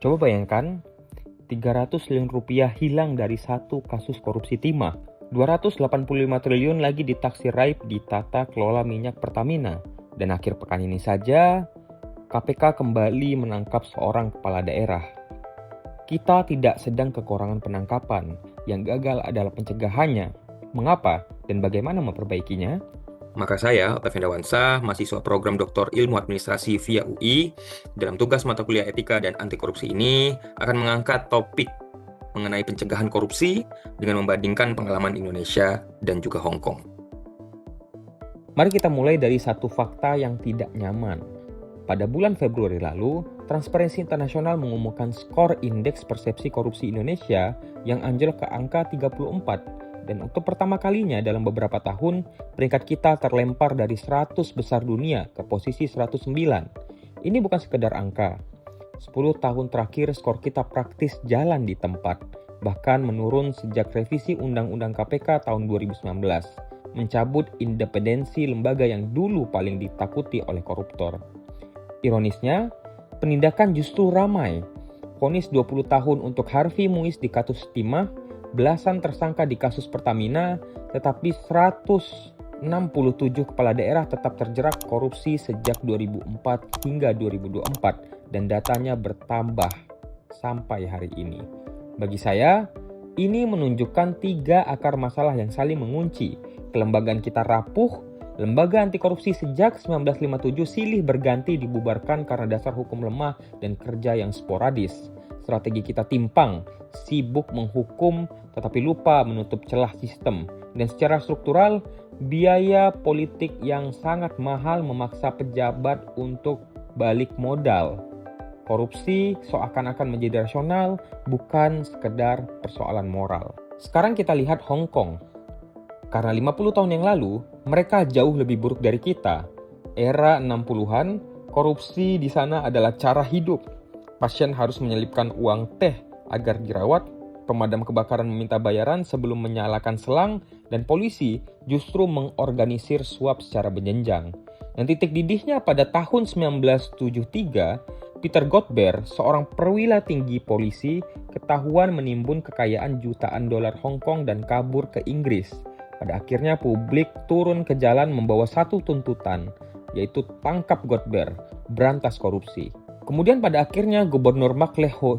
Coba bayangkan, 300 triliun rupiah hilang dari satu kasus korupsi timah. 285 triliun lagi ditaksir raib di tata kelola minyak Pertamina. Dan akhir pekan ini saja, KPK kembali menangkap seorang kepala daerah. Kita tidak sedang kekurangan penangkapan, yang gagal adalah pencegahannya. Mengapa dan bagaimana memperbaikinya? Maka saya, Octavian Dawansa, mahasiswa program Doktor Ilmu Administrasi via UI, dalam tugas mata kuliah etika dan anti korupsi ini akan mengangkat topik mengenai pencegahan korupsi dengan membandingkan pengalaman Indonesia dan juga Hong Kong. Mari kita mulai dari satu fakta yang tidak nyaman. Pada bulan Februari lalu, Transparency International mengumumkan skor indeks persepsi korupsi Indonesia yang anjlok ke angka 34. Dan untuk pertama kalinya dalam beberapa tahun, peringkat kita terlempar dari 100 besar dunia ke posisi 109. Ini bukan sekedar angka. 10 tahun terakhir skor kita praktis jalan di tempat, bahkan menurun sejak revisi Undang-Undang KPK tahun 2019, mencabut independensi lembaga yang dulu paling ditakuti oleh koruptor. Ironisnya, penindakan justru ramai. Vonis 20 tahun untuk Harvey Muiz di kasus timah, belasan tersangka di kasus Pertamina, tetapi 167 kepala daerah tetap terjerat korupsi sejak 2004 hingga 2024 dan datanya bertambah sampai hari ini. Bagi saya, ini menunjukkan 3 akar masalah yang saling mengunci. Kelembagaan kita rapuh, lembaga anti korupsi sejak 1957 silih berganti dibubarkan karena dasar hukum lemah dan kerja yang sporadis. Strategi kita timpang, sibuk menghukum tetapi lupa menutup celah sistem. Dan secara struktural, biaya politik yang sangat mahal memaksa pejabat untuk balik modal. Korupsi seakan-akan menjadi rasional, bukan sekedar persoalan moral. Sekarang kita lihat Hong Kong. Karena 50 tahun yang lalu, mereka jauh lebih buruk dari kita. Era 60-an, korupsi di sana adalah cara hidup. Pasien harus menyelipkan uang teh agar dirawat, pemadam kebakaran meminta bayaran sebelum menyalakan selang, dan polisi justru mengorganisir suap secara berjenjang. Dan titik didihnya pada tahun 1973, Peter Godber, seorang perwira tinggi polisi, ketahuan menimbun kekayaan jutaan dolar Hong Kong dan kabur ke Inggris. Pada akhirnya publik turun ke jalan membawa satu tuntutan, yaitu tangkap Godber, berantas korupsi. Kemudian pada akhirnya Gubernur McLeod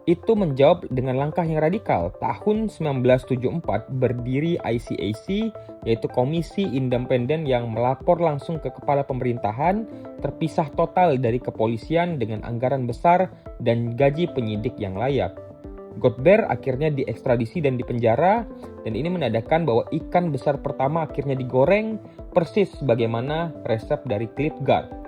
itu menjawab dengan langkah yang radikal. Tahun 1974 berdiri ICAC, yaitu Komisi Independen yang melapor langsung ke kepala pemerintahan, terpisah total dari kepolisian dengan anggaran besar dan gaji penyidik yang layak. Godber akhirnya diekstradisi dan dipenjara, dan ini menandakan bahwa ikan besar pertama akhirnya digoreng, persis sebagaimana resep dari Cliff Guard.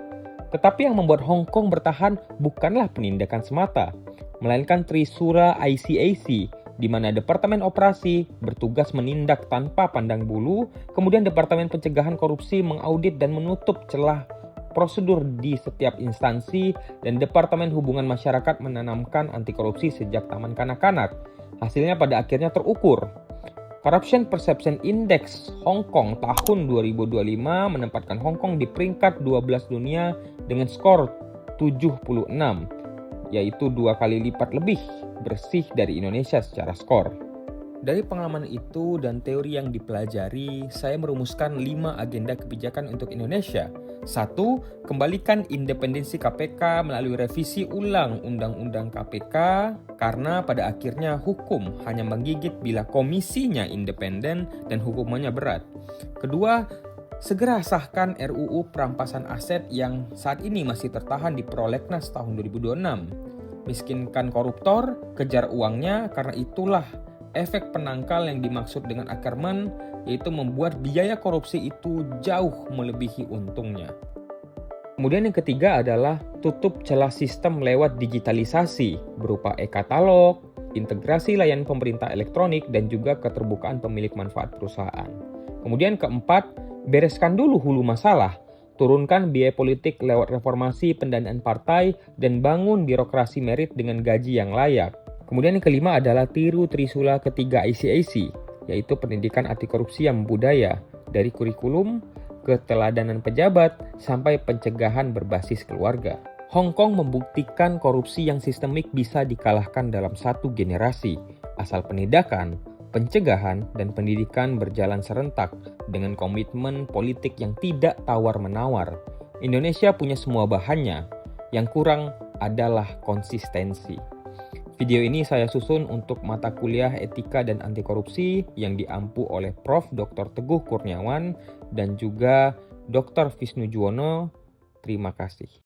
Tetapi yang membuat Hong Kong bertahan bukanlah penindakan semata, melainkan trisura ICAC, di mana Departemen Operasi bertugas menindak tanpa pandang bulu, kemudian Departemen Pencegahan Korupsi mengaudit dan menutup celah prosedur di setiap instansi, dan Departemen Hubungan Masyarakat menanamkan anti korupsi sejak taman kanak-kanak. Hasilnya pada akhirnya terukur. Corruption Perception Index Hong Kong tahun 2025 menempatkan Hong Kong di peringkat 12 dunia dengan skor 76, yaitu 2 kali lipat lebih bersih dari Indonesia secara skor. Dari pengalaman itu dan teori yang dipelajari, saya merumuskan 5 agenda kebijakan untuk Indonesia. 1. Kembalikan independensi KPK melalui revisi ulang Undang-Undang KPK, karena pada akhirnya hukum hanya menggigit bila komisinya independen dan hukumannya berat. Kedua, segera sahkan RUU perampasan aset yang saat ini masih tertahan di Prolegnas tahun 2026. Miskinkan koruptor, kejar uangnya, karena itulah efek penangkal yang dimaksud dengan Ackerman, yaitu membuat biaya korupsi itu jauh melebihi untungnya. Kemudian yang ketiga adalah tutup celah sistem lewat digitalisasi berupa e-katalog, integrasi layanan pemerintah elektronik, dan juga keterbukaan pemilik manfaat perusahaan. Kemudian keempat, bereskan dulu hulu masalah, turunkan biaya politik lewat reformasi pendanaan partai, dan bangun birokrasi merit dengan gaji yang layak. Kemudian yang kelima adalah tiru trisula ketiga ICAC, yaitu pendidikan anti korupsi yang membudaya, dari kurikulum, keteladanan pejabat, sampai pencegahan berbasis keluarga. Hong Kong membuktikan korupsi yang sistemik bisa dikalahkan dalam satu generasi, asal penindakan, pencegahan, dan pendidikan berjalan serentak dengan komitmen politik yang tidak tawar-menawar. Indonesia punya semua bahannya, yang kurang adalah konsistensi. Video ini saya susun untuk mata kuliah Etika dan Anti Korupsi yang diampu oleh Prof. Dr. Teguh Kurniawan dan juga Dr. Wisnu Juwono. Terima kasih.